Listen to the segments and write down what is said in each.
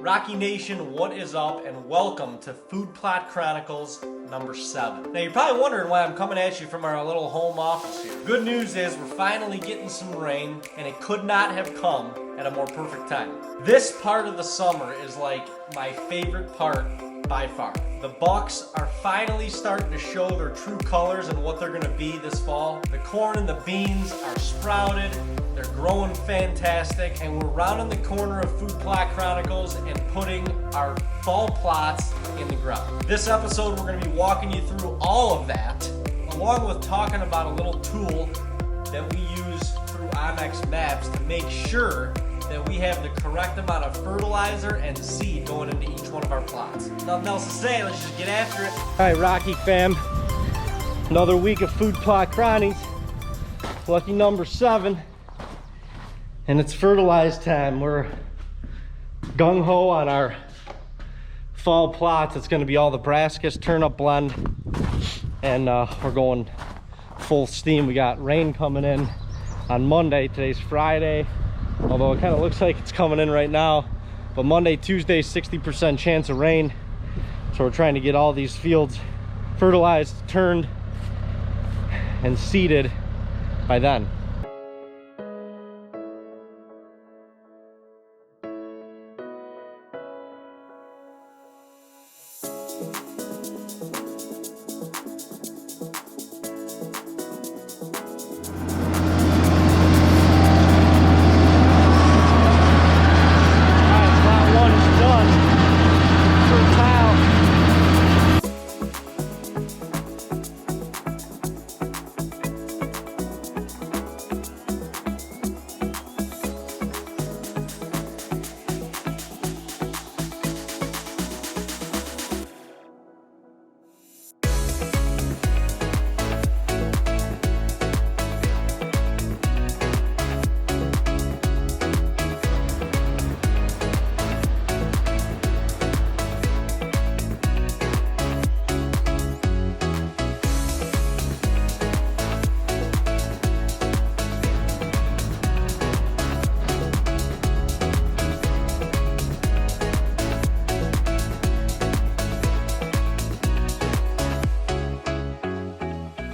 Rocky Nation, what is up, and welcome to Food Plot Chronicles number 7. Now you're probably wondering why I'm coming at you from our little home office here. Good news is we're finally getting some rain, and it could not have come at a more perfect time. This part of the summer is like my favorite part by far. The bucks are finally starting to show their true colors and what they're gonna be this fall. The corn and the beans are sprouted. They're growing fantastic, and we're rounding the corner of Food Plot Chronicles and putting our fall plots in the ground. This episode, we're going to be walking you through all of that, along with talking about a little tool that we use through Onyx Maps to make sure that we have the correct amount of fertilizer and seed going into each one of our plots. Nothing else to say, let's just get after it. All right, Rocky fam, another week of Food Plot Chronies. Lucky number 7. And it's fertilize time. We're gung-ho on our fall plots. It's gonna be all the brassicas turnip blend. And we're going full steam. We got rain coming in on Monday. Today's Friday. Although it kind of looks like it's coming in right now. But Monday, Tuesday, 60% chance of rain. So we're trying to get all these fields fertilized, turned, and seeded by then.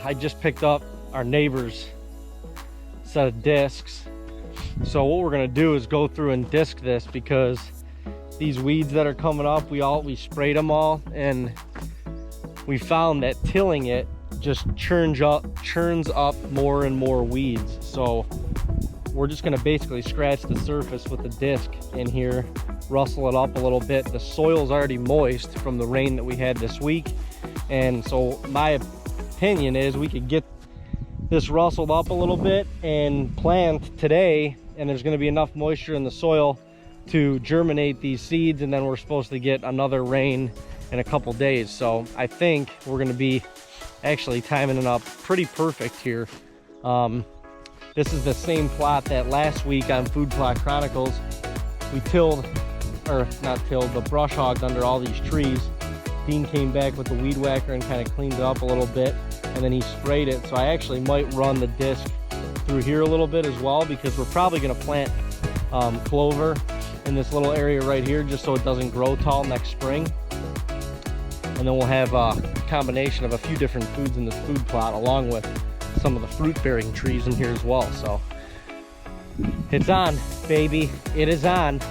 I just picked up our neighbor's set of discs. So what we're gonna do is go through and disc this, because these weeds that are coming up, we sprayed them all, and we found that tilling it just churns up more and more weeds. So we're just gonna basically scratch the surface with the disc in here, rustle it up a little bit. The soil's already moist from the rain that we had this week, and so my opinion is we could get this rustled up a little bit and plant today, and there's going to be enough moisture in the soil to germinate these seeds, and then we're supposed to get another rain in a couple days. So I think we're going to be actually timing it up pretty perfect here. This is the same plot that last week on Food Plot Chronicles we tilled, or not tilled, but brush hogged under all these trees. Dean came back with the weed whacker and kind of cleaned it up a little bit, and then he sprayed it. So I actually might run the disc through here a little bit as well, because we're probably going to plant clover in this little area right here, just so it doesn't grow tall next spring. And then we'll have a combination of a few different foods in this food plot, along with some of the fruit bearing trees in here as well. So it's on, baby, it is on.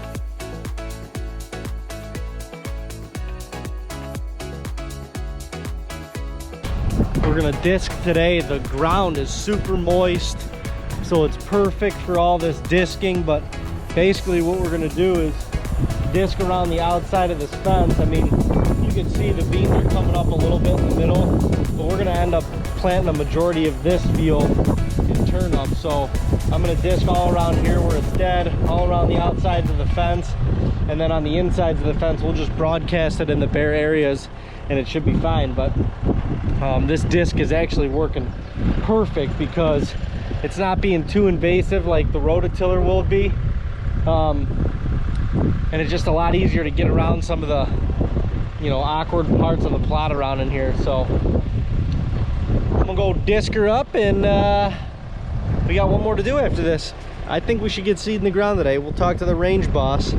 We're gonna disc today. The ground is super moist, so it's perfect for all this disking. But basically what we're gonna do is disc around the outside of this fence. I mean, you can see the beans are coming up a little bit in the middle, but we're gonna end up planting a majority of this field in turnips. So I'm gonna disc all around here where it's dead, all around the outsides of the fence, and then on the insides of the fence we'll just broadcast it in the bare areas, and it should be fine. But this disc is actually working perfect because it's not being too invasive like the rototiller will be, and it's just a lot easier to get around some of the, you know, awkward parts of the plot around in here. So I'm gonna go disc her up, and we got one more to do after this. I think we should get seed in the ground today. We'll talk to the range boss,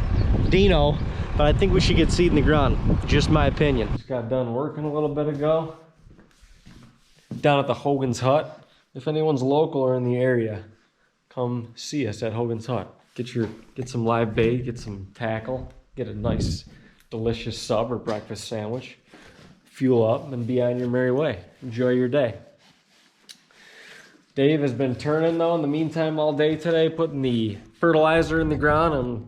Dino, But I think we should get seed in the ground. Just my opinion. Just got done working a little bit ago. Down at the Hogan's Hut. If anyone's local or in the area, come see us at Hogan's Hut. Get some live bait, get some tackle, get a nice, delicious sub or breakfast sandwich. Fuel up and be on your merry way. Enjoy your day. Dave has been turning though in the meantime all day today, putting the fertilizer in the ground, and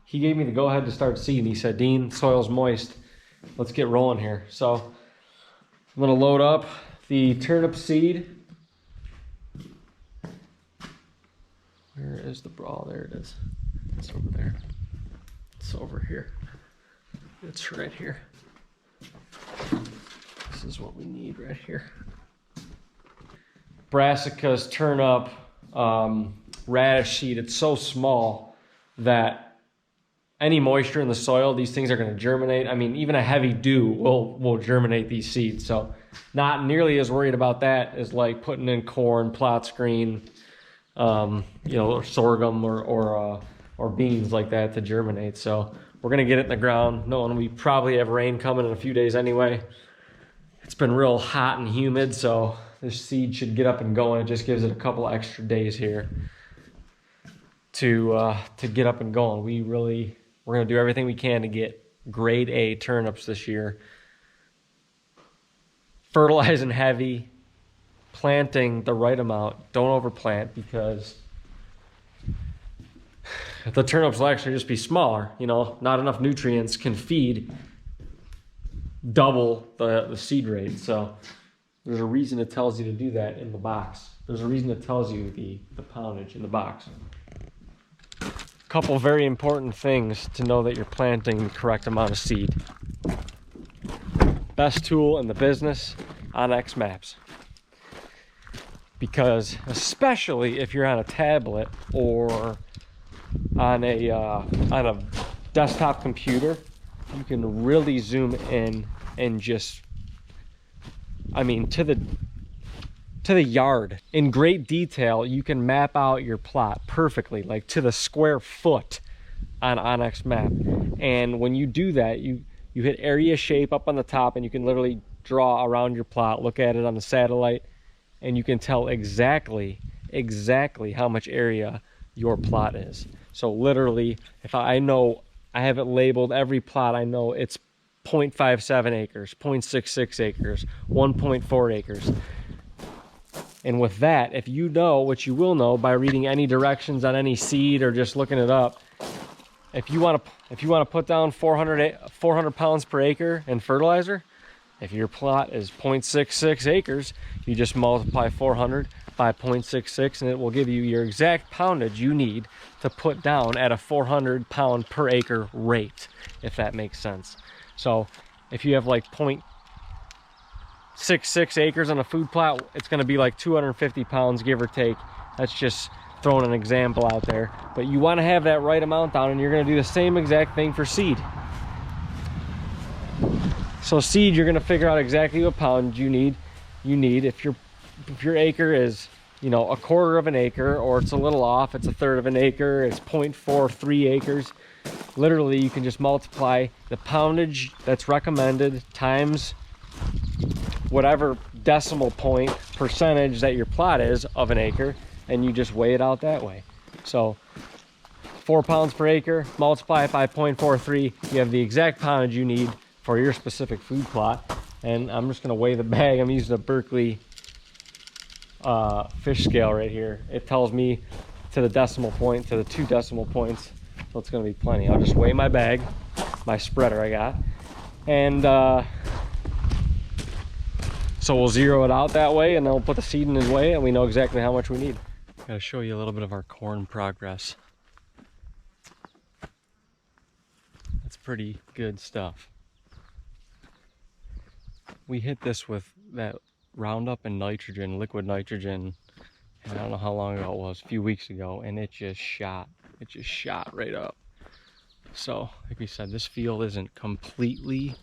he gave me the go ahead to start seeding. He said, Dean, soil's moist. Let's get rolling here. So I'm gonna load up the turnip seed. Where is the brawl? There it is. It's over there. It's over here. It's right here. This is what we need right here. Brassicas turnip radish seed. It's so small that any moisture in the soil, these things are going to germinate. I mean, even a heavy dew will germinate these seeds. So not nearly as worried about that as like putting in corn, plot screen, you know, or sorghum or beans like that to germinate. So we're going to get it in the ground, knowing we probably have rain coming in a few days anyway. It's been real hot and humid, so this seed should get up and going. It just gives it a couple extra days here to get up and going. We're going to do everything we can to get grade A turnips this year. Fertilizing heavy, planting the right amount. Don't overplant, because the turnips will actually just be smaller. You know, not enough nutrients can feed double the seed rate. So there's a reason it tells you to do that in the box. There's a reason it tells you the poundage in the box. Couple very important things to know that you're planting the correct amount of seed. Best tool in the business, Onyx Maps. Because especially if you're on a tablet or on a desktop computer, you can really zoom in and just, I mean, to the yard. In great detail, you can map out your plot perfectly, like to the square foot on Onyx Map. And when you do that, you hit area shape up on the top, and you can literally draw around your plot, look at it on the satellite, and you can tell exactly how much area your plot is. So literally, if I know, I have it labeled, every plot I know it's 0.57 acres, 0.66 acres, 1.4 acres. And with that, if you know what you will know by reading any directions on any seed or just looking it up, if you want to put down 400 pounds per acre in fertilizer, if your plot is 0.66 acres, you just multiply 400 by 0.66, and it will give you your exact poundage you need to put down at a 400 pound per acre rate, if that makes sense. So if you have like 0.66 acres on a food plot, it's going to be like 250 pounds, give or take. That's just throwing an example out there. But you want to have that right amount down, and you're going to do the same exact thing for seed. So seed, you're going to figure out exactly what pound you need. If your acre is, you know, a quarter of an acre, or it's a little off, it's a third of an acre, it's 0.43 acres. Literally, you can just multiply the poundage that's recommended times whatever decimal point percentage that your plot is of an acre, and you just weigh it out that way. So 4 pounds per acre, multiply it by 0.43, you have the exact poundage you need for your specific food plot. And I'm just going to weigh the bag. I'm using a Berkeley fish scale right here. It tells me to the decimal point, to the 2 decimal points, so it's going to be plenty. I'll just weigh my bag, my spreader I got, and so we'll zero it out that way, and then we'll put the seed in his way, and we know exactly how much we need. I'm going to show you a little bit of our corn progress. That's pretty good stuff. We hit this with that Roundup and nitrogen, liquid nitrogen, and I don't know how long ago it was, a few weeks ago, and it just shot right up. So like we said, this field isn't completely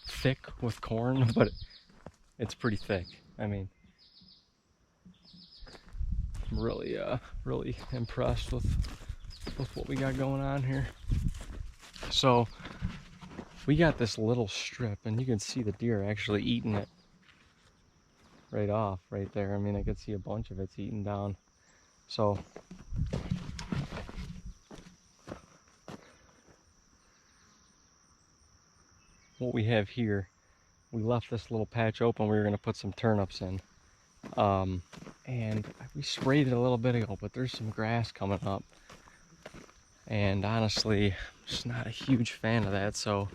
thick with corn, but it's pretty thick. I mean, I'm really impressed with what we got going on here. So we got this little strip, and you can see the deer actually eating it right off right there. I mean, I could see a bunch of it's eaten down. So what we have here, we left this little patch open. We were going to put some turnips in. And we sprayed it a little bit ago, but there's some grass coming up. And honestly, I'm just not a huge fan of that. So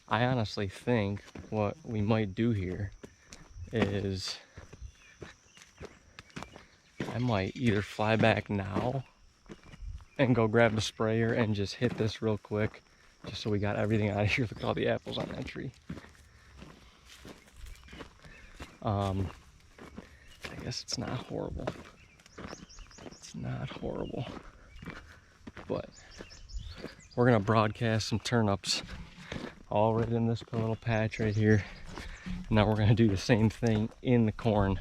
I honestly think what we might do here is I might either fly back now and go grab the sprayer and just hit this real quick, just so we got everything out of here. Look at all the apples on that tree. I guess it's not horrible. It's not horrible. But we're gonna broadcast some turnips all right in this little patch right here. And now we're gonna do the same thing in the corn,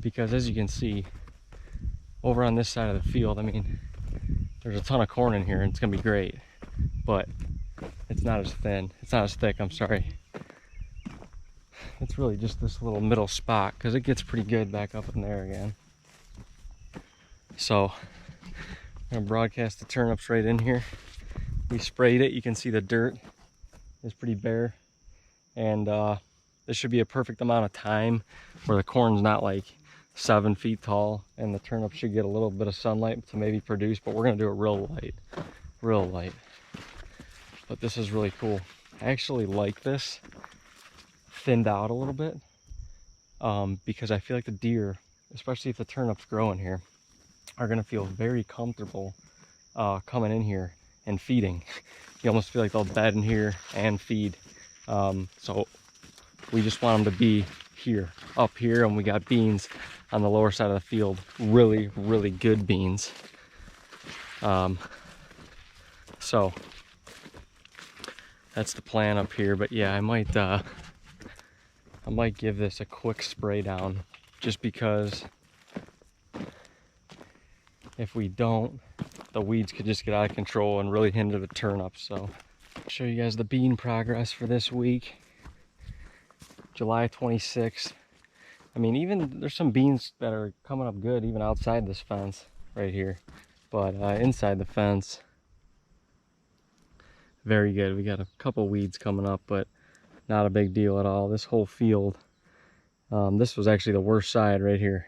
because as you can see, over on this side of the field, I mean, there's a ton of corn in here and it's gonna be great, but it's not as thin. It's not as thick, I'm sorry. It's really just this little middle spot, because it gets pretty good back up in there again. So I'm gonna broadcast the turnips right in here. We sprayed it. You can see the dirt is pretty bare, and this should be a perfect amount of time where the corn's not like 7 feet tall, and the turnip should get a little bit of sunlight to maybe produce, but we're gonna do it real light. But this is really cool. I actually like this thinned out a little bit, because I feel like the deer, especially if the turnips grow in here, are gonna feel very comfortable coming in here and feeding. You almost feel like they'll bed in here and feed. So we just want them to be here, up here, and we got beans on the lower side of the field. Really, really good beans. So that's the plan up here. But yeah, I might give this a quick spray down, just because if we don't, the weeds could just get out of control and really hinder the turnips. So I'll show you guys the bean progress for this week, July 26th. I mean, even there's some beans that are coming up good even outside this fence right here, but inside the fence, very good. We got a couple weeds coming up, but not a big deal at all. This whole field, this was actually the worst side right here.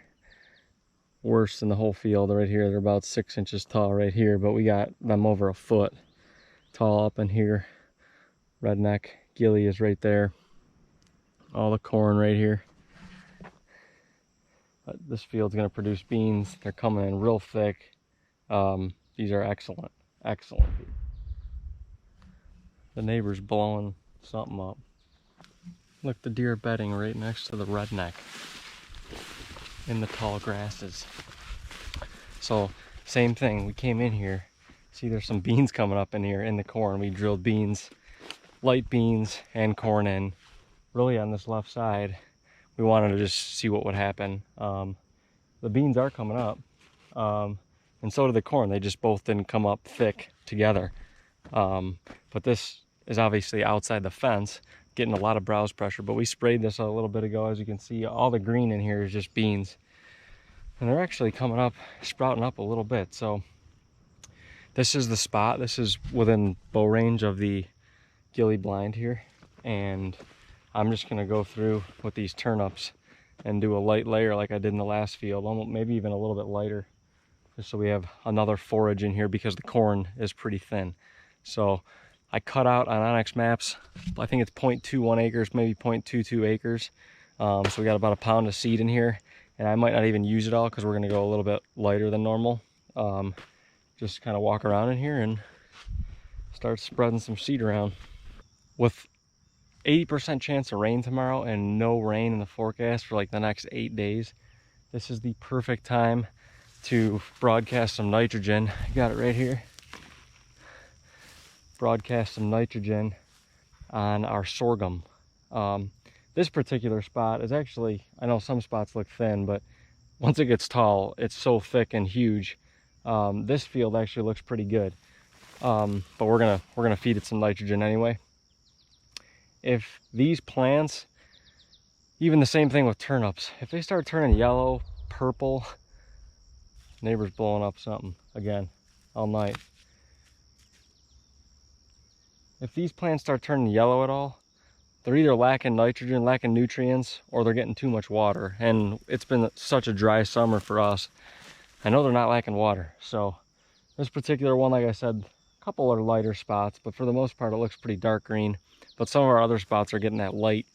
Worse than the whole field right here. They're about 6 inches tall right here, but we got them over a foot tall up in here. Redneck gilly is right there. All the corn right here. But this field's gonna produce beans. They're coming in real thick. These are excellent. The neighbor's blowing something up. Look, the deer bedding right next to the redneck in the tall grasses. So same thing, we came in here, see there's some beans coming up in here in the corn. We drilled beans, light beans and corn in. Really on this left side, we wanted to just see what would happen. The beans are coming up, and so did the corn. They just both didn't come up thick together. But this is obviously outside the fence, getting a lot of browse pressure, but we sprayed this a little bit ago. As you can see, all the green in here is just beans, and they're actually coming up, sprouting up a little bit. So this is the spot. This is within bow range of the gilly blind here, and I'm just gonna go through with these turnips and do a light layer like I did in the last field, almost maybe even a little bit lighter, just so we have another forage in here, because the corn is pretty thin. So I cut out on Onyx maps, I think it's 0.21 acres, maybe 0.22 acres. So we got about a pound of seed in here, and I might not even use it all, because we're gonna go a little bit lighter than normal. Just kind of walk around in here and start spreading some seed around. With 80% chance of rain tomorrow and no rain in the forecast for like the next 8 days, this is the perfect time to broadcast some nitrogen. Got it right here. Broadcast some nitrogen on our sorghum. This particular spot is actually, I know some spots look thin, but once it gets tall, it's so thick and huge. This field actually looks pretty good. but we're gonna feed it some nitrogen anyway. If these plants, even the same thing with turnips, if they start turning yellow, purple, neighbor's blowing up something again all night. If these plants start turning yellow at all, they're either lacking nitrogen, lacking nutrients, or they're getting too much water. And it's been such a dry summer for us. I know they're not lacking water. So this particular one, like I said, a couple are lighter spots, but for the most part, it looks pretty dark green. But some of our other spots are getting that light,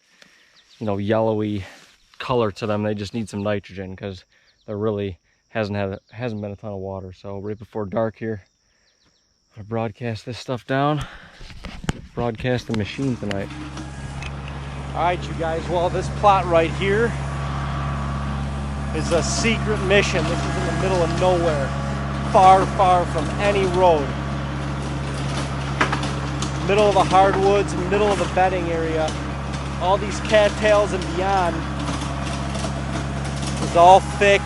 you know, yellowy color to them. They just need some nitrogen because there really hasn't been a ton of water. So right before dark here, I'm gonna broadcast this stuff down. Broadcast the machine tonight. All right, you guys. Well, this plot right here is a secret mission. This is in the middle of nowhere, far, far from any road. Middle of the hardwoods, middle of the bedding area. All these cattails and beyond is all thick,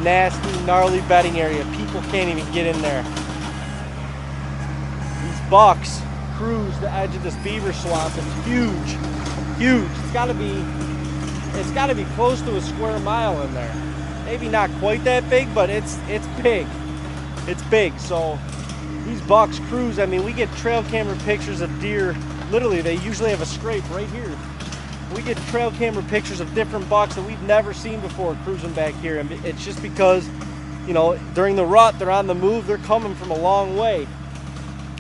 nasty, gnarly bedding area. People can't even get in there. These bucks cruise the edge of this beaver swamp. It's huge, huge. It's got to be close to a square mile in there. Maybe not quite that big, but it's big. It's big. So these bucks cruise. I mean, we get trail camera pictures of deer. Literally, they usually have a scrape right here. We get trail camera pictures of different bucks that we've never seen before cruising back here. And it's just because, you know, during the rut, they're on the move. They're coming from a long way.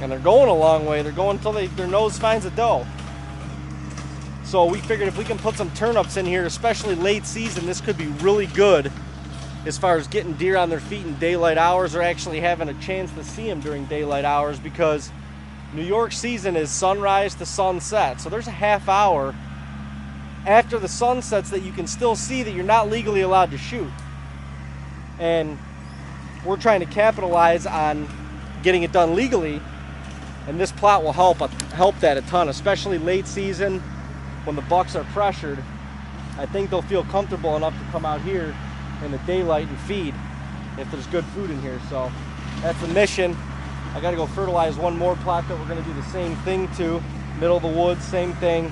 And they're going a long way. They're going until their nose finds a doe. So we figured if we can put some turnips in here, especially late season, this could be really good as far as getting deer on their feet in daylight hours, or actually having a chance to see them during daylight hours, because New York season is sunrise to sunset. So there's a half hour after the sun sets that you can still see that you're not legally allowed to shoot. And we're trying to capitalize on getting it done legally, and this plot will help that a ton, especially late season when the bucks are pressured. I think they'll feel comfortable enough to come out here in the daylight and feed if there's good food in here. So that's the mission. I got to go fertilize one more plot that we're going to do the same thing to. Middle of the woods, same thing.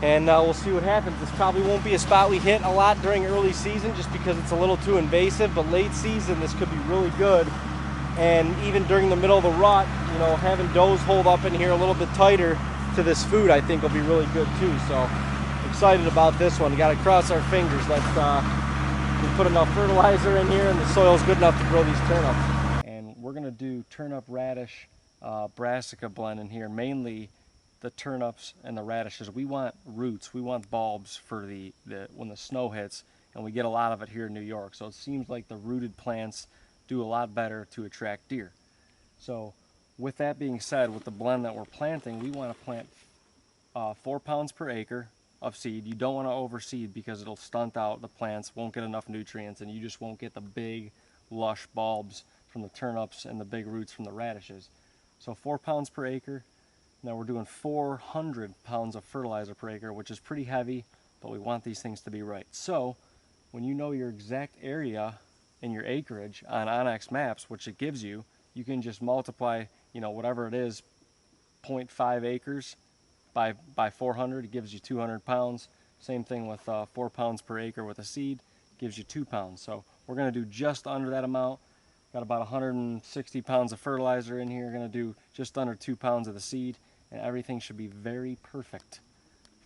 And we'll see what happens. This probably won't be a spot we hit a lot during early season just because it's a little too invasive, but late season this could be really good. And even during the middle of the rut, you know, having does hold up in here a little bit tighter to this food, I think will be really good too. So excited about this one. Got to cross our fingers. Let's we put enough fertilizer in here and the soil's good enough to grow these turnips. And we're gonna do turnip radish brassica blend in here, mainly the turnips and the radishes. We want roots, we want bulbs for the when the snow hits, and we get a lot of it here in New York. So it seems like the rooted plants do a lot better to attract deer. So with that being said, with the blend that we're planting, we want to plant 4 pounds per acre of seed. You don't want to overseed because it'll stunt out the plants, won't get enough nutrients, and you just won't get the big lush bulbs from the turnips and the big roots from the radishes. So 4 pounds per acre. Now we're doing 400 pounds of fertilizer per acre, which is pretty heavy, but we want these things to be right. So when you know your exact area and your acreage on Onyx Maps, which it gives you, you can just multiply, you know, whatever it is, 0.5 acres by 400, it gives you 200 pounds. Same thing with 4 pounds per acre with a seed, gives you 2 pounds. So we're going to do just under that amount. Got about 160 pounds of fertilizer in here. Going to do just under 2 pounds of the seed, and everything should be very perfect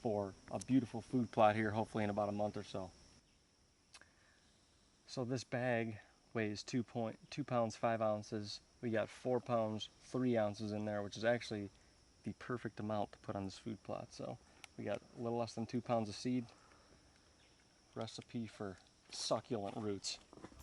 for a beautiful food plot here, hopefully in about a month or so. So this bag weighs 2 pounds 5 ounces. We got 4 pounds 3 ounces in there, which is actually the perfect amount to put on this food plot. So we got a little less than 2 pounds of seed. Recipe for succulent roots.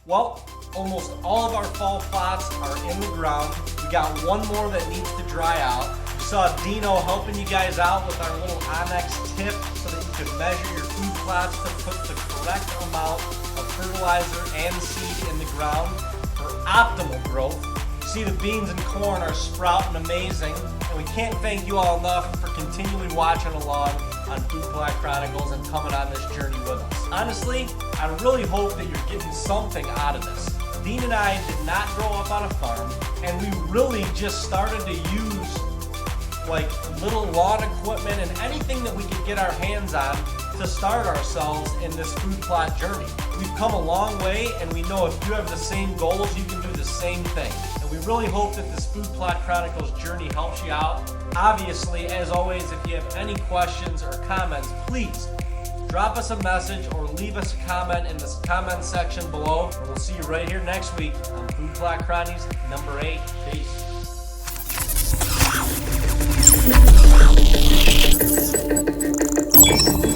Well, almost all of our fall plots are in the ground. We got one more that needs to dry out. We saw Dino helping you guys out with our little Onyx tip so that you can measure your food plots to put the correct amount of fertilizer and seed in the ground for optimal growth. You see the beans and corn are sprouting amazing, and we can't thank you all enough for continually watching along on Food Plot Chronicles and coming on this journey with us. Honestly, I really hope that you're getting something out of this. Dean and I did not grow up on a farm, and we really just started to use like little lawn equipment and anything that we could get our hands on to start ourselves in this food plot journey. We've come a long way, and we know if you have the same goals, you can do the same thing. And we really hope that this Food Plot Chronicles journey helps you out. Obviously, as always, if you have any questions or comments, please drop us a message or leave us a comment in the comment section below. And we'll see you right here next week on Food Plot Chronicles number 8. Peace.